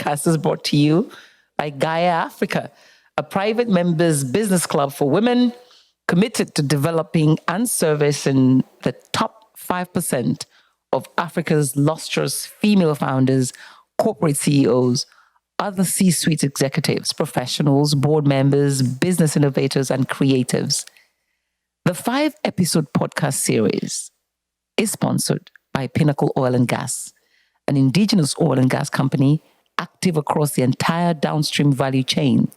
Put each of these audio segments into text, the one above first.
podcast is brought to you by GAIA Africa, a private members business club for women committed to developing and servicing the top 5% of Africa's lustrous female founders, corporate CEOs, other C-suite executives, professionals, board members, business innovators, and creatives. The 5-episode podcast series is sponsored by Pinnacle Oil and Gas, an indigenous oil and gas company active across the entire downstream value chain,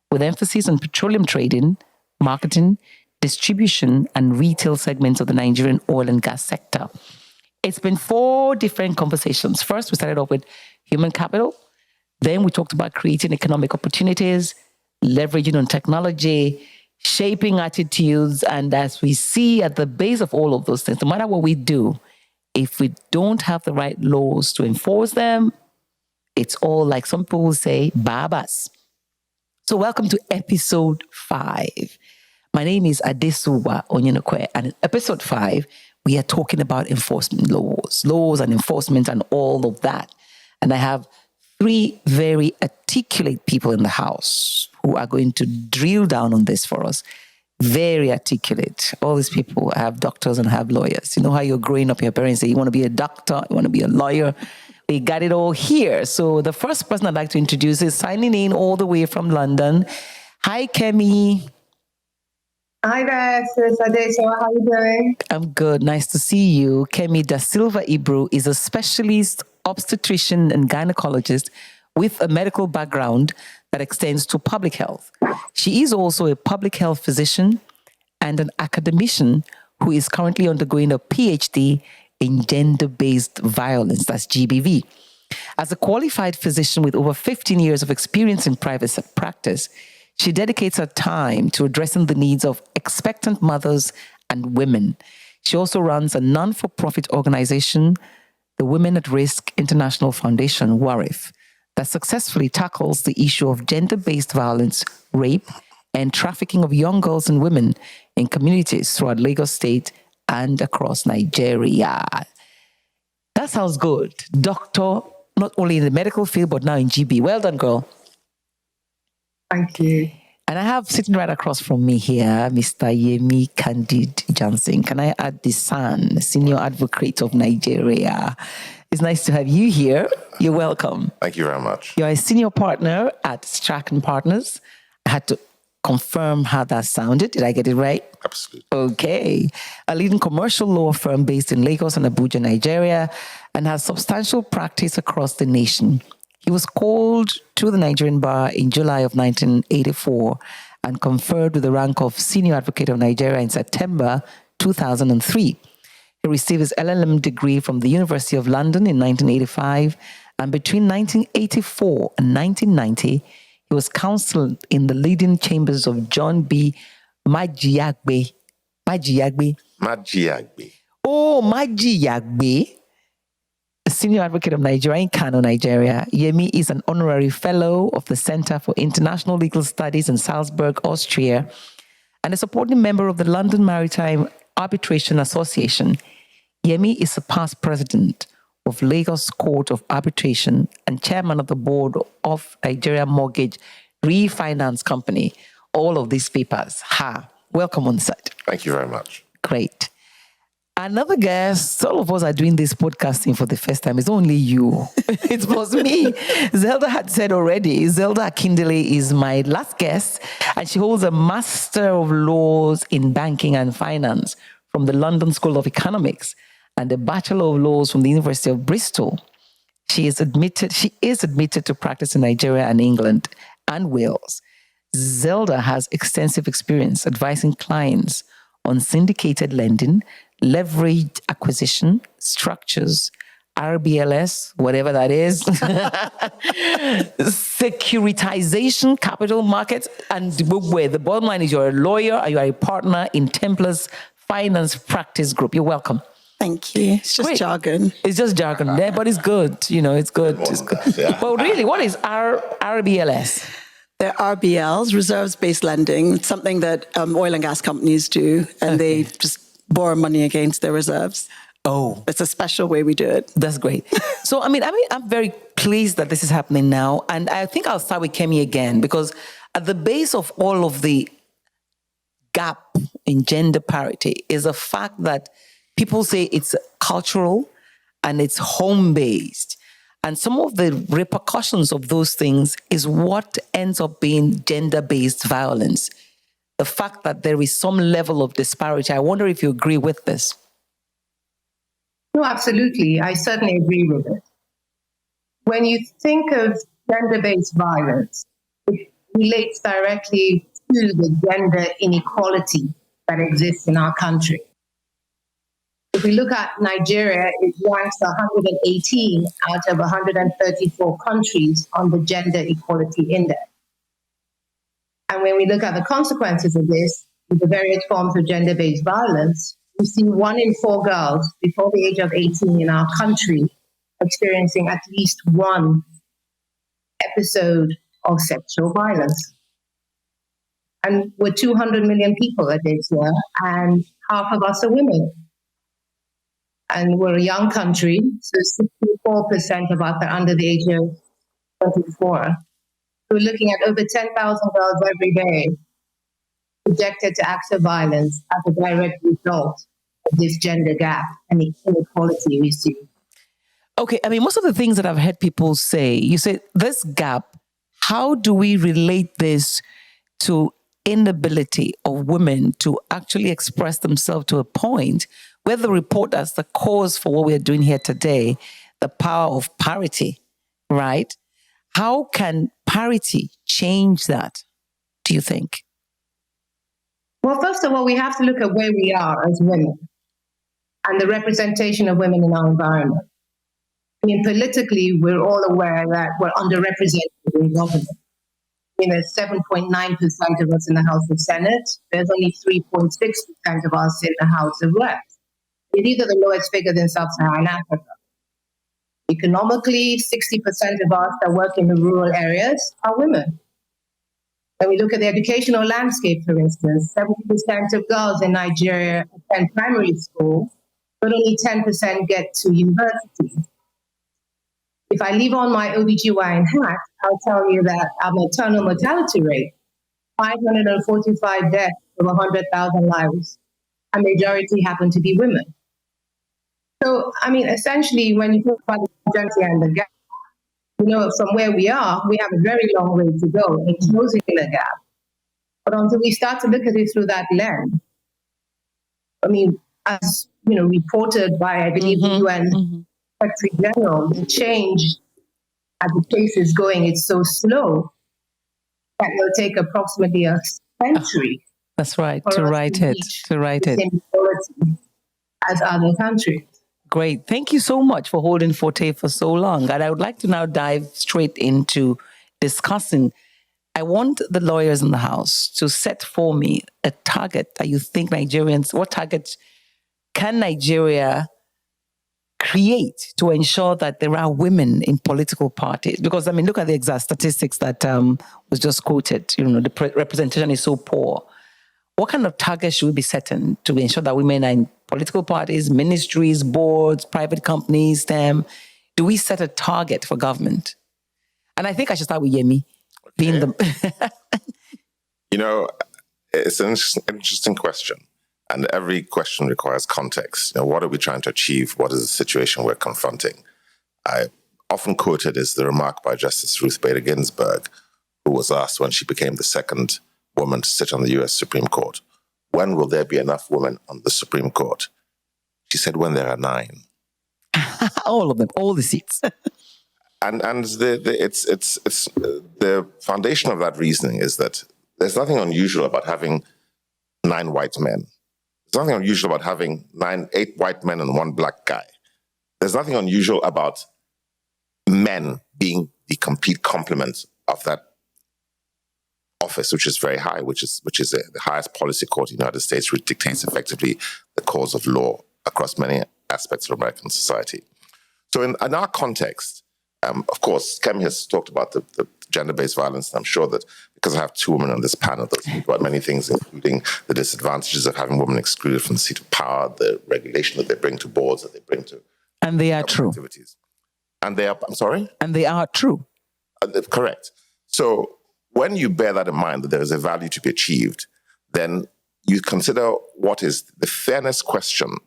with emphasis on petroleum trading, marketing, distribution, and retail segments of the Nigerian oil and gas sector. It's been 4 different conversations. First, we started off with human capital. Then we talked about creating economic opportunities, leveraging on technology, shaping attitudes. And as we see at the base of all of those things, no matter what we do, if we don't have the right laws to enforce them, it's all, like some people say, babas. So welcome to episode 5. My name is Adesuwa Onyenokwe, and in episode 5, we are talking about enforcement laws and enforcement and all of that. And I have 3 very articulate people in the house who are going to drill down on this for us. Very articulate. All these people have doctors and have lawyers. You know how you're growing up, your parents say, you want to be a doctor, you want to be a lawyer. We got it all here. So the first person I'd like to introduce is signing in all the way from London. Hi, Kemi. Hi there, sis Adesuwa. How are you doing? I'm good. Nice to see you. Kemi Da-Silva Ibru is a specialist obstetrician and gynecologist with a medical background that extends to public health. She is also a public health physician and an academician who is currently undergoing a PhD in gender-based violence, that's GBV. As a qualified physician with over 15 years of experience in private practice, she dedicates her time to addressing the needs of expectant mothers and women. She also runs a non-for-profit organization, the Women at Risk International Foundation, WARIF, that successfully tackles the issue of gender-based violence, rape, and trafficking of young girls and women in communities throughout Lagos State and across Nigeria. That sounds good. Doctor, not only in the medical field, but now in GB. Well done, girl. Thank you. And I have sitting right across from me here, Mr. Yemi Candide Johnson. Can I add the son, senior advocate of Nigeria? It's nice to have you here. You're welcome. Thank you very much. You're a senior partner at Strachan Partners. I had to confirm how that sounded. Did I get it right? Absolutely. Okay. A leading commercial law firm based in Lagos and Abuja, Nigeria, and has substantial practice across the nation. He was called to the Nigerian bar in July of 1984 and conferred with the rank of Senior Advocate of Nigeria in September 2003. He received his LLM degree from the University of London in 1985, and between 1984 and 1990, he was counsel in the leading chambers of John B. Majiagbe. Oh, Majiagbe. Senior Advocate of Nigeria in Kano, Nigeria. Yemi is an honorary fellow of the Center for International Legal Studies in Salzburg, Austria, and a supporting member of the London Maritime Arbitration Association. Yemi is a past president of Lagos Court of Arbitration and chairman of the board of Nigeria Mortgage Refinance Company. All of these papers. Welcome on site. Thank you very much. Great. Another guest, all of us are doing this podcasting for the first time. It's only you. It was me. Zelda had said already, Zelda Akindele is my last guest, and she holds a Master of Laws in Banking and Finance from the London School of Economics and a Bachelor of Laws from the University of Bristol. She is admitted to practice in Nigeria and England and Wales. Zelda has extensive experience advising clients on syndicated lending, leveraged acquisition, structures, RBLS, whatever that is, securitization, capital markets, and the bottom line is you're a lawyer and you are a partner in Templars Finance Practice Group. You're welcome. Thank you. It's just jargon. It's just jargon there, but it's good. You know, it's good. It's good. Yeah. But really, what is RBLS? They're RBLs, reserves-based lending. It's something that oil and gas companies do, and they just borrow money against their reserves. Oh, It's a special way we do it. that's great. So, I'm very pleased that this is happening now. And I think I'll start with Kemi again, because at the base of all of the gap in gender parity is the fact that people say it's cultural and it's home-based. And some of the repercussions of those things is what ends up being gender-based violence. The fact that there is some level of disparity. I wonder if you agree with this. No, absolutely. I certainly agree with it. When you think of gender-based violence, it relates directly to the gender inequality that exists in our country. If we look at Nigeria, it ranks 118 out of 134 countries on the Gender Equality Index. And when we look at the consequences of this, with the various forms of gender-based violence, we see 1 in 4 girls before the age of 18 in our country experiencing at least one episode of sexual violence. And we're 200 million people at this year, and half of us are women. And we're a young country, so 64% of us are under the age of 24. We're looking at over 10,000 girls every day subjected to acts of violence as a direct result of this gender gap and the inequality we see. Okay, most of the things that I've heard people say, you say this gap, how do we relate this to inability of women to actually express themselves to a point where the report as the cause for what we're doing here today, the power of parity, right? How can parity change that, do you think? Well, first of all, we have to look at where we are as women and the representation of women in our environment. Politically, we're all aware that we're underrepresented in government. 7.9% of us in the House of Senate. There's only 3.6% of us in the House of Reps. These are the lowest figures in sub-Saharan Africa. Economically, 60% of us that work in the rural areas are women. When we look at the educational landscape, for instance, 70% of girls in Nigeria attend primary school, but only 10% get to university. If I leave on my OBGYN hat, I'll tell you that our maternal mortality rate, 545 deaths per 100,000 lives, a majority happen to be women. So, essentially, when you talk about the gender and the gap, from where we are, we have a very long way to go in closing the gap. But until we start to look at it through that lens, as reported by, I believe, the UN Secretary General, the change as the pace is going, it's so slow that it'll take approximately a century. That's right, to write it. As other countries. Great. Thank you so much for holding forte for so long. And I would like to now dive straight into discussing. I want the lawyers in the House to set for me a target that you think Nigerians, what target can Nigeria create to ensure that there are women in political parties? Because, look at the exact statistics that was just quoted. The representation is so poor. What kind of targets should we be setting to ensure that women are in political parties, ministries, boards, private companies, STEM? Do we set a target for government? And I think I should start with Yemi, being the... It's an interesting question. And every question requires context. What are we trying to achieve? What is the situation we're confronting? I often quoted is the remark by Justice Ruth Bader Ginsburg, who was asked when she became the second woman to sit on the U.S. Supreme Court, when will there be enough women on the Supreme Court? She said, when there are 9. All of them, all the seats. And the foundation of that reasoning is that there's nothing unusual about having 9 white men. There's nothing unusual about having 8 white men and 1 black guy. There's nothing unusual about men being the complete complement of that office, which is very high, which is the highest policy court in the United States, which dictates effectively the course of law across many aspects of American society. So in our context, of course, Kemi has talked about the gender-based violence, and I'm sure that because I have two women on this panel that speak about many things, including the disadvantages of having women excluded from the seat of power, the regulation that they bring to boards, that they bring to And they are true. activities. And they are, I'm sorry? And they are true. Correct. So when you bear that in mind, that there is a value to be achieved, then you consider what is the fairness question.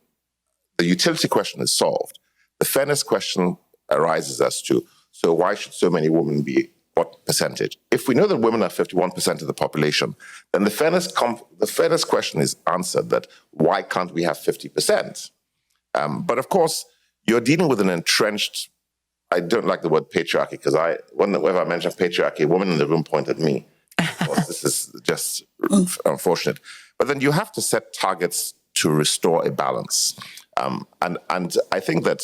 The utility question is solved. The fairness question arises as to, so why should so many women be what percentage? If we know that women are 51% of the population, then the fairness question is answered that why can't we have 50%? But of course, you're dealing with an entrenched, I don't like the word patriarchy because whenever I mention patriarchy, a woman in the room pointed at me. Of course, this is just unfortunate. But then you have to set targets to restore a balance. And I think that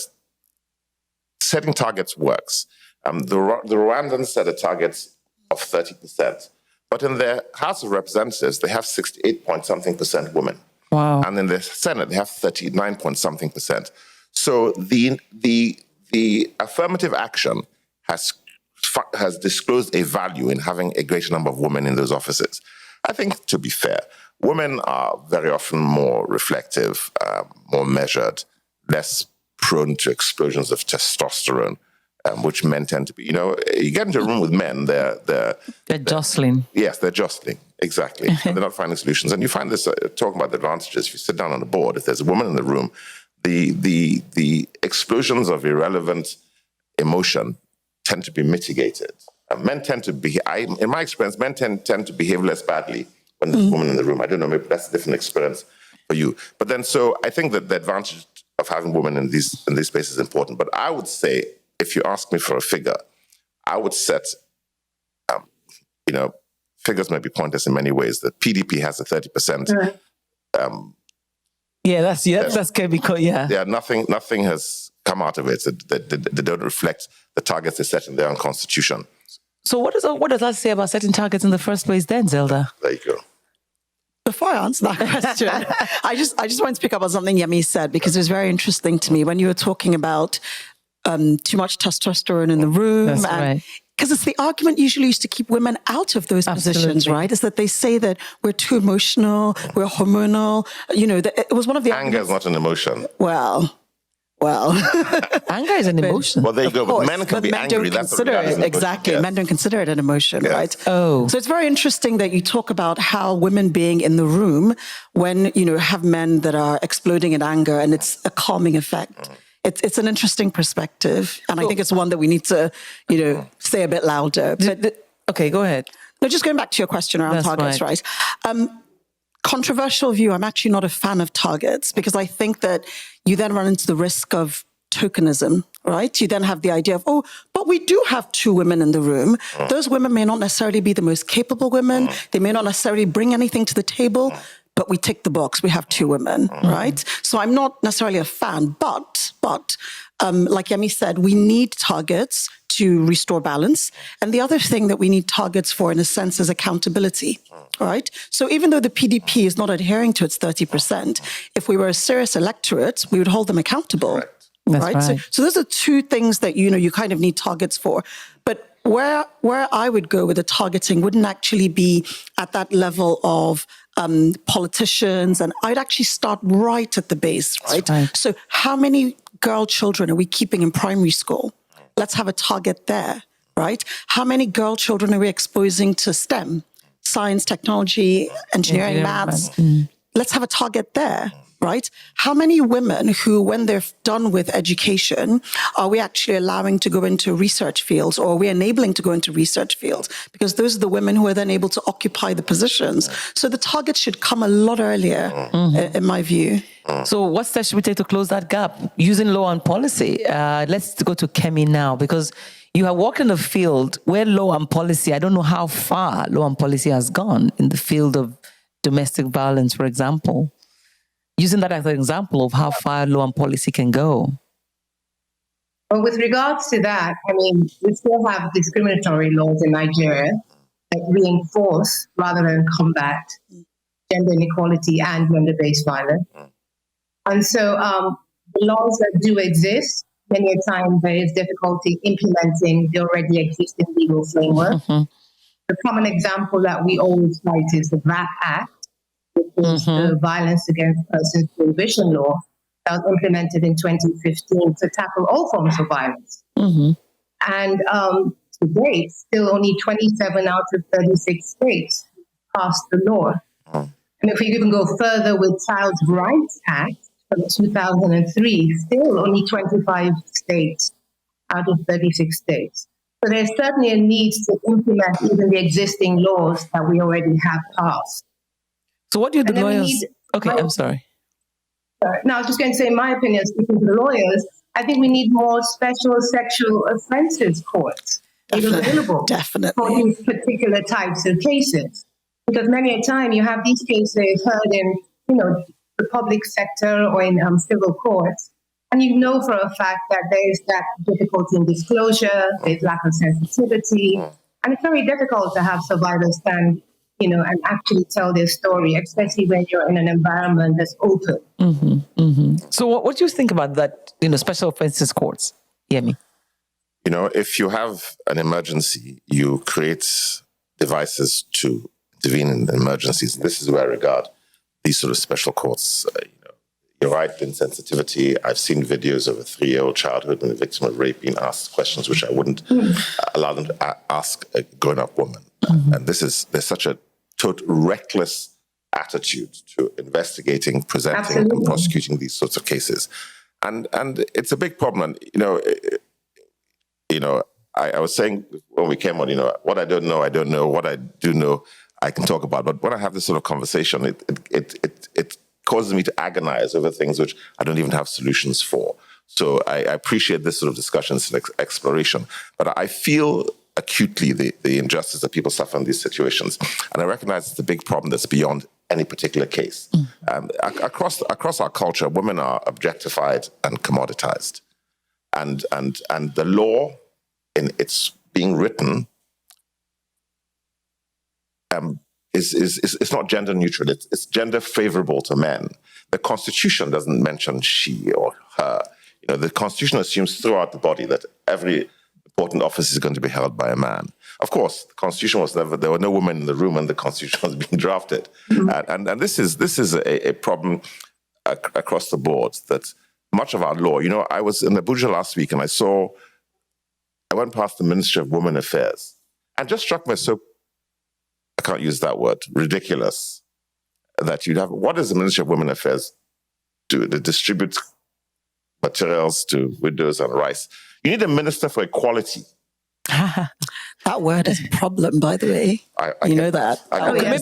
setting targets works. The Rwandans set a target of 30%, but in their House of Representatives, they have 68-point-something% women. Wow. And in the Senate, they have 39-point-something%. So the affirmative action has disclosed a value in having a greater number of women in those offices. I think, to be fair, women are very often more reflective, more measured, less prone to explosions of testosterone, which men tend to be. You know, you get into a room with men, they're jostling. Yes, they're jostling, exactly. And they're not finding solutions. And you find this, talking about the advantages, if you sit down on a board, if there's a woman in the room, the explosions of irrelevant emotion tend to be mitigated. Men tend to be, in my experience, men tend to behave less badly when there's a woman in the room. I don't know, maybe that's a different experience for you. But then, so I think that the advantage of having women in these spaces is important. But I would say, if you ask me for a figure, I would set, figures may be pointless in many ways. The PDP has a 30%. Right. That's chemical, yeah. Yeah, nothing has come out of it. They don't reflect the targets they set in their own constitution. So what does that say about setting targets in the first place then, Zelda? There you go. Before I answer that question, I just wanted to pick up on something Yemi said, because it was very interesting to me when you were talking about too much testosterone in the room. That's right. Because it's the argument usually used to keep women out of those positions, right? Is that they say that we're too emotional, we're hormonal. You know, it was one of the Anger is not an emotion. Well. Anger is an emotion. Well, there you go. But men can be angry. That's consider it. Exactly. Yes. Men don't consider it an emotion, Yes. right? Oh. So it's very interesting that you talk about how women being in the room when, have men that are exploding in anger, and it's a calming effect. It's an interesting perspective. And I think it's one that we need to, say a bit louder. But Okay, go ahead. no, just going back to your question around That's targets, right? Controversial view, I'm actually not a fan of targets, because I think that you then run into the risk of tokenism, right? You then have the idea of, but we do have two women in the room. Those women may not necessarily be the most capable women. They may not necessarily bring anything to the table, but we tick the box. We have two women, right? So I'm not necessarily a fan, but like Yemi said, we need targets to restore balance. And the other thing that we need targets for, in a sense, is accountability, right? So even though the PDP is not adhering to its 30%, if we were a serious electorate, we would hold them accountable, That's right. So those are two things that, you kind of need targets for. But where I would go with the targeting wouldn't actually be at that level of politicians, and I'd actually start right at the base, right? Right. So how many girl children are we keeping in primary school? Let's have a target there, right? How many girl children are we exposing to STEM, science, technology, engineering, maths? Let's have a target there, right? How many women who, when they're done with education, are we actually allowing to go into research fields, or are we enabling to go into research fields? Because those are the women who are then able to occupy the positions. So the target should come a lot earlier, in my view. So what steps should we take to close that gap using law and policy? Let's go to Kemi now, because you have worked in a field where law and policy, I don't know how far law and policy has gone in the field of domestic violence, for example. Using that as an example of how far law and policy can go. Well, with regards to that, we still have discriminatory laws in Nigeria that reinforce rather than combat gender inequality and gender-based violence. And so the laws that do exist, many a time there is difficulty implementing the already existing legal framework. The common example that we always cite is the VAT Act, which is the Violence Against Persons Prohibition Law that was implemented in 2015 to tackle all forms of violence. And to date, still only 27 out of 36 states passed the law. And if we even go further with Child's Rights Act from 2003, still only 25 states out of 36 states. So there's certainly a need to implement even the existing laws that we already have passed. So what do the lawyers... Okay, I'm sorry. No, I was just going to say, in my opinion, speaking to the lawyers, I think we need more special sexual offences courts available for these particular types of cases. Because many a time you have these cases heard in, the public sector or in civil courts, and you know for a fact that there is that difficulty in disclosure, there's lack of sensitivity, and it's very difficult to have survivors stand, and actually tell their story, especially when you're in an environment that's open. So what do you think about that, special offences courts, Yemi? If you have an emergency, you create devices to intervene in emergencies. This is where I regard these sort of special courts. You're right, insensitivity. I've seen videos of a 3-year-old child who had been a victim of rape being asked questions which I wouldn't allow them to ask a grown-up woman. And there's such a total reckless attitude to investigating, presenting, and prosecuting these sorts of cases. And it's a big problem. And, I was saying when we came on, what I don't know, I don't know. What I do know, I can talk about. But when I have this sort of conversation, it causes me to agonize over things which I don't even have solutions for. So I appreciate this sort of discussions and exploration. But I feel acutely the injustice that people suffer in these situations. And I recognize it's a big problem that's beyond any particular case. Across our culture, women are objectified and commoditized. And the law, in its being written, it's not gender neutral. It's gender favorable to men. The Constitution doesn't mention she or her. The Constitution assumes throughout the body that every important office is going to be held by a man. Of course, the Constitution was never. There were no women in the room when the Constitution was being drafted, and this is a problem across the board. That much of our law. I was in Abuja last week and I went past the Ministry of Women Affairs and just struck me so. I can't use that word, ridiculous, that you'd have, what does the Ministry of Women Affairs do? They distribute materials to widows and rice. You need a minister for equality. That word is a problem, by the way. You know that.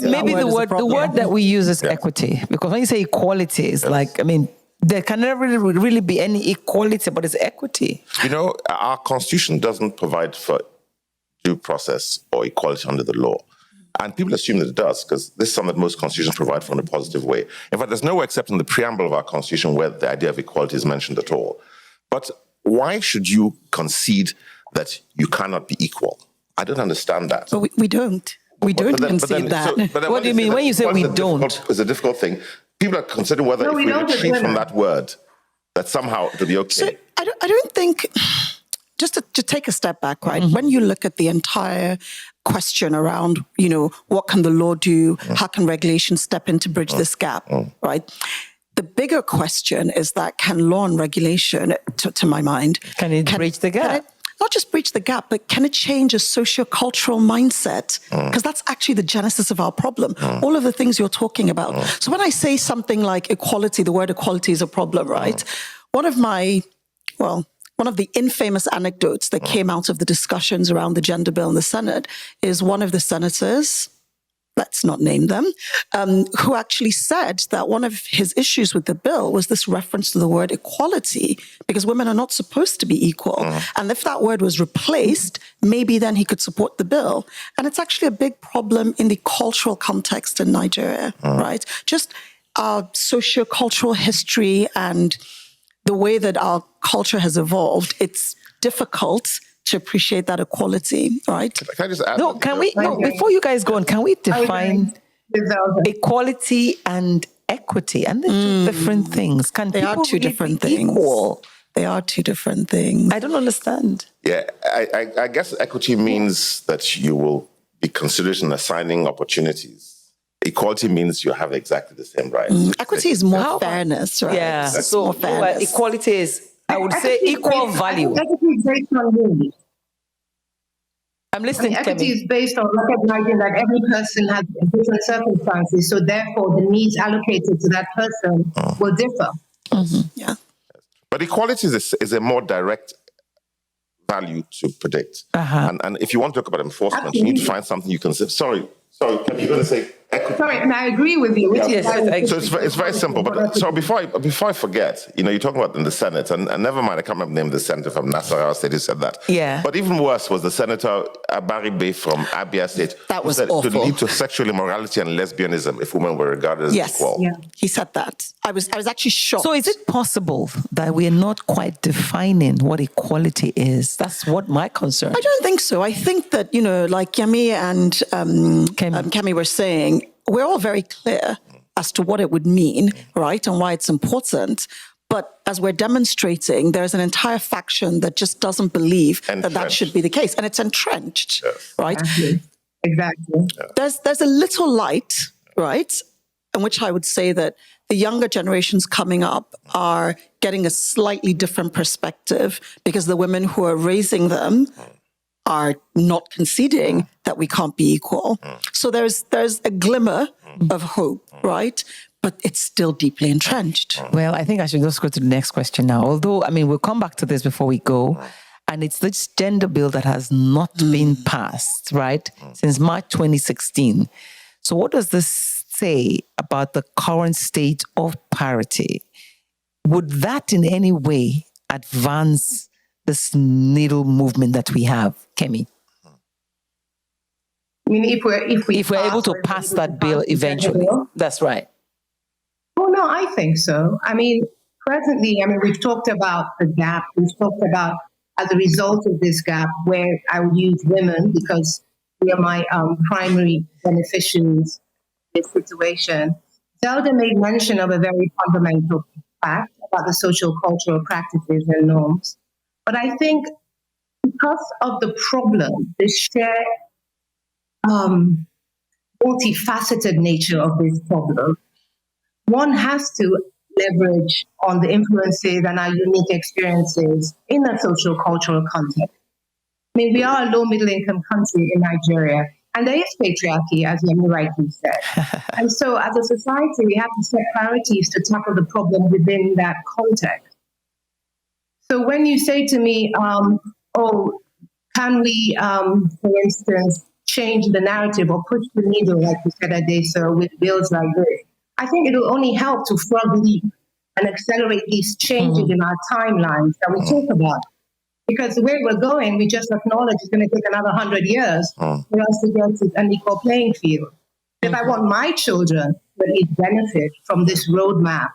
Maybe the word that we use is equity, because when you say equality, it's there can never really be any equality, but it's equity. Our Constitution doesn't provide for due process or equality under the law. And people assume that it does, because this is something that most constitutions provide for in a positive way. In fact, there's nowhere except in the preamble of our Constitution where the idea of equality is mentioned at all. But why should you concede that you cannot be equal? I don't understand that. But we don't. We don't concede that. What do you mean? When you say we don't? It's a difficult thing. People are considering whether if we retreat from that word, that somehow it'll be okay. So I don't think... Just to take a step back, right? When you look at the entire question around, what can the law do? How can regulation step in to bridge this gap, right? The bigger question is that can law and regulation, to my mind... Can it bridge the gap? Not just bridge the gap, but can it change a socio-cultural mindset? Because that's actually the genesis of our problem. All of the things you're talking about. So when I say something like equality, the word equality is a problem, right? One of the infamous anecdotes that came out of the discussions around the gender bill in the Senate is one of the senators, let's not name them, who actually said that one of his issues with the bill was this reference to the word equality, because women are not supposed to be equal. And if that word was replaced, maybe then he could support the bill. And it's actually a big problem in the cultural context in Nigeria, right? Just our socio-cultural history and the way that our culture has evolved, it's difficult to appreciate that equality, right? Can I just add? Before you guys go on, can we define equality and equity? And they're two different things. They are two different things. Equal? They are two different things. I don't understand. Yeah, I guess equity means that you will be considered in assigning opportunities. Equality means you have exactly the same rights. Equity is more fairness, right? Yeah. It's So more fairness. equality is, I would say, Equity is equal based- value. Equity is based on need. I'm listening, Equity Kemi. is based on recognizing that every person has different circumstances, so therefore the needs allocated to that person will differ. Yeah. But equality is a more direct value to predict. And if you want to talk about enforcement, you need to find something you can say. Sorry, Kemi, you're going to say equity. Sorry, and I agree with you. Yes, So it's very simple. But so before I forget, you're talking about in the Senate, and never mind, I can't remember the name of the senator from Nasarawa State who said that. Yeah. But even worse was the senator Abari Bey from Abia State. That who was said awful. to lead to sexual immorality and lesbianism if women were regarded as Yes. equal. Yeah. He said that. I was actually shocked. So is it possible that we're not quite defining what equality is? That's what my concern. I don't think so. I think that, like Yemi and Kemi were saying, we're all very clear as to what it would mean, right, and why it's important. But as we're demonstrating, there's an entire faction that just doesn't believe that should be the case. And it's entrenched, right? Exactly. There's a little light, right, in which I would say that the younger generations coming up are getting a slightly different perspective because the women who are raising them are not conceding that we can't be equal. So there's a glimmer of hope, right? But it's still deeply entrenched. Well, I think I should just go to the next question now. Although, we'll come back to this before we go. And it's this gender bill that has not been passed, right, since March 2016. So what does this say about the current state of parity? Would that in any way advance this needle movement that we have, Kemi? If we're able to pass that bill eventually. That's right. Oh, no, I think so. Presently, we've talked about the gap. We've talked about, as a result of this gap, where I would use women because they are my primary beneficiaries in this situation. Zelda made mention of a very fundamental fact about the social cultural practices and norms. But I think because of the problem, the shared multifaceted nature of this problem, one has to leverage on the influences and our unique experiences in a social cultural context. We are a low middle income country in Nigeria, and there is patriarchy, as Yemi rightly said. And so as a society, we have to set priorities to tackle the problem within that context. So when you say to me, can we, for instance, change the narrative or push the needle, like you said, Adesuwa, with bills like this, I think it will only help to frog leap and accelerate these changes in our timelines that we talk about. Because the way we're going, we just acknowledge it's going to take another 100 years for us to get to an equal playing field. If I want my children to at least benefit from this roadmap,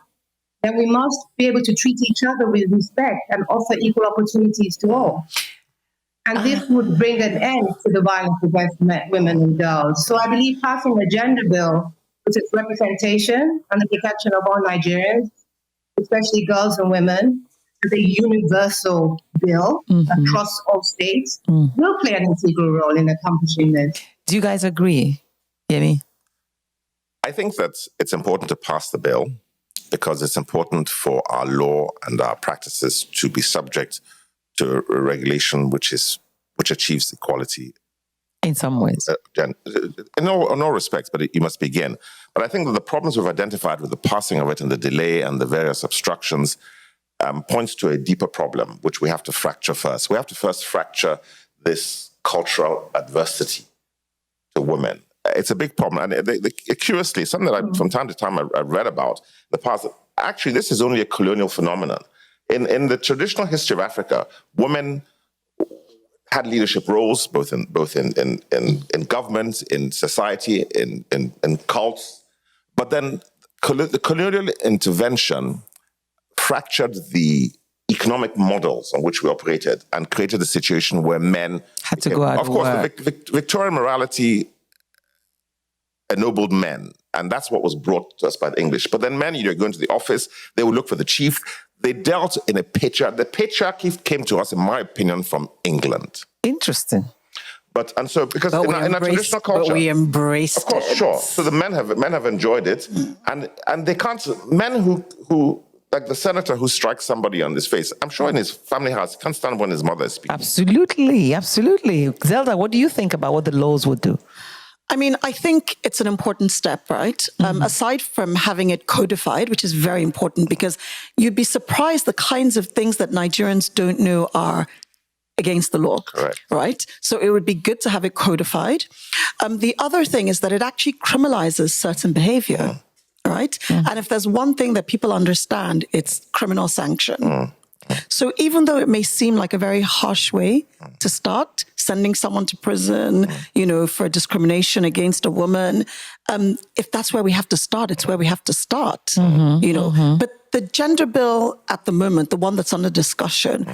then we must be able to treat each other with respect and offer equal opportunities to all. And this would bring an end to the violence against women and girls. So I believe passing a gender bill, which is representation and the protection of all Nigerians, especially girls and women, as a universal bill across all states, will play an integral role in accomplishing this. Do you guys agree, Yemi? I think that it's important to pass the bill because it's important for our law and our practices to be subject to a regulation which achieves equality. In some ways. In all respects, but you must begin. But I think that the problems we've identified with the passing of it and the delay and the various obstructions points to a deeper problem, which we have to fracture first. We have to first fracture this cultural adversity to women. It's a big problem. And curiously, something that from time to time I read about in the past, actually, this is only a colonial phenomenon. In the traditional history of Africa, women had leadership roles, both in government, in society, in cults. But then the colonial intervention fractured the economic models on which we operated and created a situation where men had to go out. Of course, the Victorian morality ennobled men, and that's what was brought to us by the English. But then men, go into the office, they would look for the chief. They dealt in a patriarchy. The patriarchy came to us, in my opinion, from England. Interesting. And so because But in a traditional culture, but we embraced of course, it. sure. So the men have enjoyed it, and they can't. Men who like the senator who strikes somebody on his face, I'm sure in his family house, he can't stand when his mother is speaking. Absolutely. Zelda, what do you think about what the laws would do? I mean, I think it's an important step, right? Aside from having it codified, which is very important because you'd be surprised the kinds of things that Nigerians don't know are against the law, Correct. Right? So it would be good to have it codified. The other thing is that it actually criminalizes certain behavior, right? And if there's one thing that people understand, it's criminal sanction. So even though it may seem like a very harsh way to start, sending someone to prison, for discrimination against a woman, if that's where we have to start, it's where we have to start, But the gender bill at the moment, the one that's under discussion,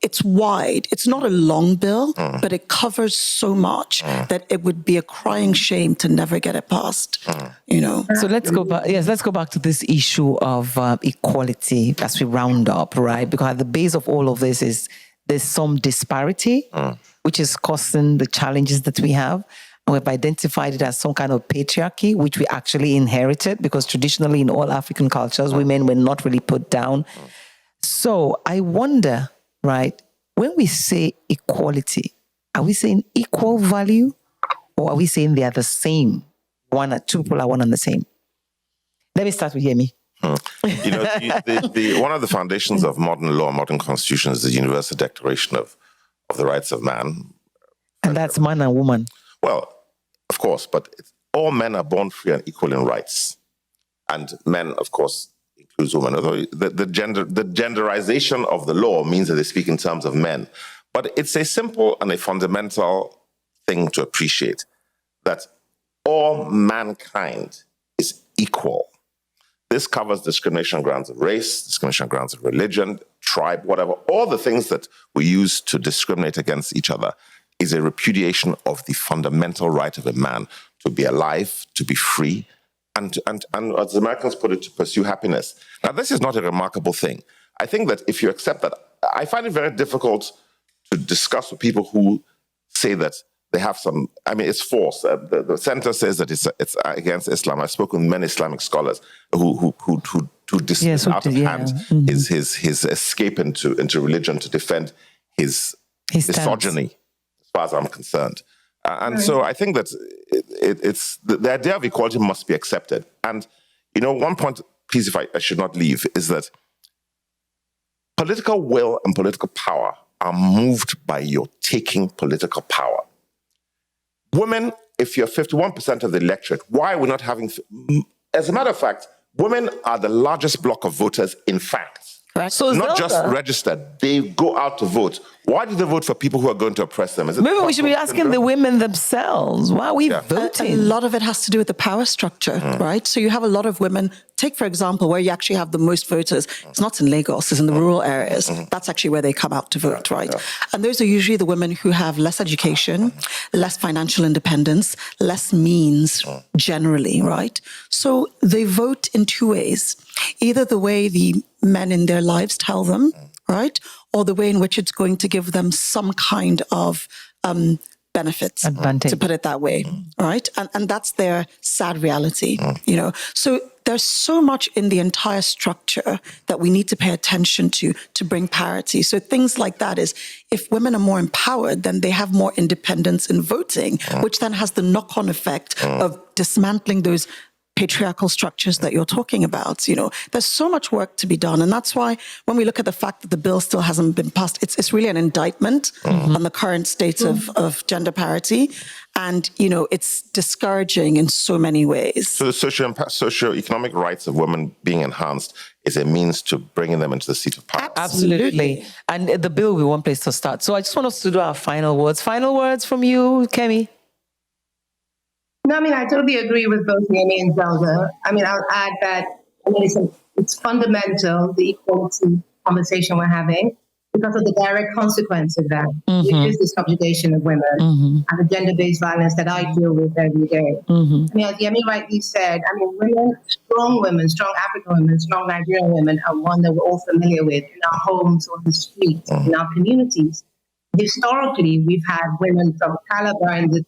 it's wide. It's not a long bill, but it covers so much that it would be a crying shame to never get it passed, So let's go back. Yes, let's go back to this issue of equality as we round up, right? Because at the base of all of this is there's some disparity, which is causing the challenges that we have. And we've identified it as some kind of patriarchy, which we actually inherited because traditionally in all African cultures, women were not really put down. So I wonder, right, when we say equality, are we saying equal value or are we saying they are the same? Two people are one and the same. Let me start with Yemi. One of the foundations of modern law, modern constitution is the Universal Declaration of the Rights of Man. And that's man and woman. Well, of course, but all men are born free and equal in rights. And men, of course, includes women. Although the genderization of the law means that they speak in terms of men. But it's a simple and a fundamental thing to appreciate that all mankind is equal. This covers discrimination on grounds of race, discrimination on grounds of religion, tribe, whatever. All the things that we use to discriminate against each other is a repudiation of the fundamental right of a man to be alive, to be free, and as the Americans put it, to pursue happiness. Now, this is not a remarkable thing. I think that if you accept that, I find it very difficult to discuss with people who say that they have some, it's false. The center says that it's against Islam. I've spoken with many Islamic scholars who dismiss out of hand his escape into religion to defend his misogyny, as far as I'm concerned. So I think that it's the idea of equality must be accepted. And, one point, please, if I should not leave, is that political will and political power are moved by your taking political power. Women, if you're 51% of the electorate, why are we not having... As a matter of fact, women are the largest block of voters, in fact. Correct. So not just registered, they go out to vote. Why do they vote for people who are going to oppress them? Maybe we should be asking the women themselves. Why are we voting? A lot of it has to do with the power structure, right? So you have a lot of women. Take, for example, where you actually have the most voters. It's not in Lagos, it's in the rural areas. That's actually where they come out to vote, right? And those are usually the women who have less education, less financial independence, less means generally, right? So they vote in two ways. Either the way the men in their lives tell them, right? Or the way in which it's going to give them some kind of benefits, advantage, to put it that way, right? And that's their sad reality, So there's so much in the entire structure that we need to pay attention to bring parity. So things like that is, if women are more empowered, then they have more independence in voting, which then has the knock-on effect of dismantling those patriarchal structures that you're talking about. There's so much work to be done. And that's why when we look at the fact that the bill still hasn't been passed, it's really an indictment on the current state of gender parity. And, it's discouraging in so many ways. So the socio-economic rights of women being enhanced is a means to bringing them into the seat of power. Absolutely. And the bill will be one place to start. So I just want us to do our final words. Final words from you, Kemi. No, I totally agree with both Yemi and Zelda. I'll add that it's fundamental, the equality conversation we're having, because of the direct consequence of that, which is the subjugation of women and the gender-based violence that I deal with every day. As Yemi rightly said, women, strong African women, strong Nigerian women are one that we're all familiar with in our homes, on the streets, in our communities. historically, we've had women from Calabar in the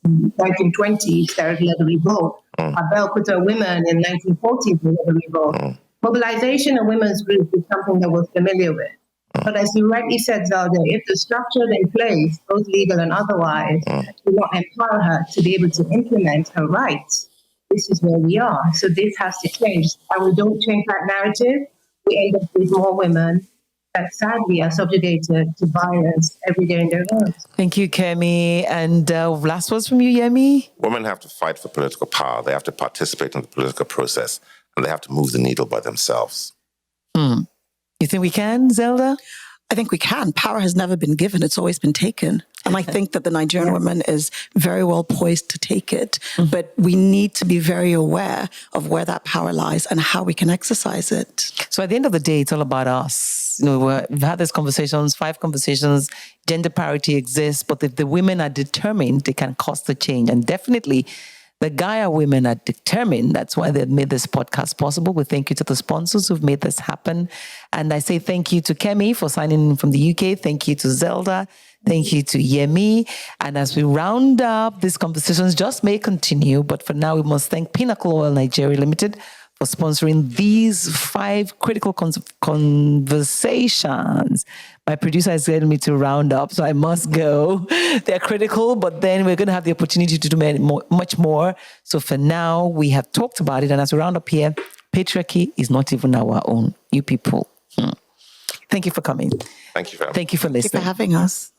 1920s that led the revolt. Abeokuta women in 1940s led the revolt. Mobilization of women's groups is something that we're familiar with. But as you rightly said, Zelda, if the structure in place, both legal and otherwise, do not empower her to be able to implement her rights, this is where we are. So this has to change. And we don't change that narrative, we end up with more women that sadly are subjugated to violence every day in their lives. Thank you, Kemi. And last words from you, Yemi? Women have to fight for political power. They have to participate in the political process, and they have to move the needle by themselves. You think we can, Zelda? I think we can. Power has never been given. It's always been taken. And I think that the Nigerian woman is very well poised to take it. But we need to be very aware of where that power lies and how we can exercise it. So at the end of the day, it's all about us. We've had these conversations, 5 conversations, gender parity exists, but if the women are determined, they can cause the change. And definitely, the GAIA women are determined. That's why they've made this podcast possible. We thank you to the sponsors who've made this happen. And I say thank you to Kemi for signing in from the UK. Thank you to Zelda. Thank you to Yemi. And as we round up, these conversations just may continue. But for now, we must thank Pinnacle Oil Nigeria Limited for sponsoring these 5 critical conversations. My producer is getting me to round up, so I must go. They're critical, but then we're going to have the opportunity to do much more. So for now, we have talked about it. And as we round up here, patriarchy is not even our own. You people. Thank you for coming. Thank you very much. Thank you for listening. Thank you for having us.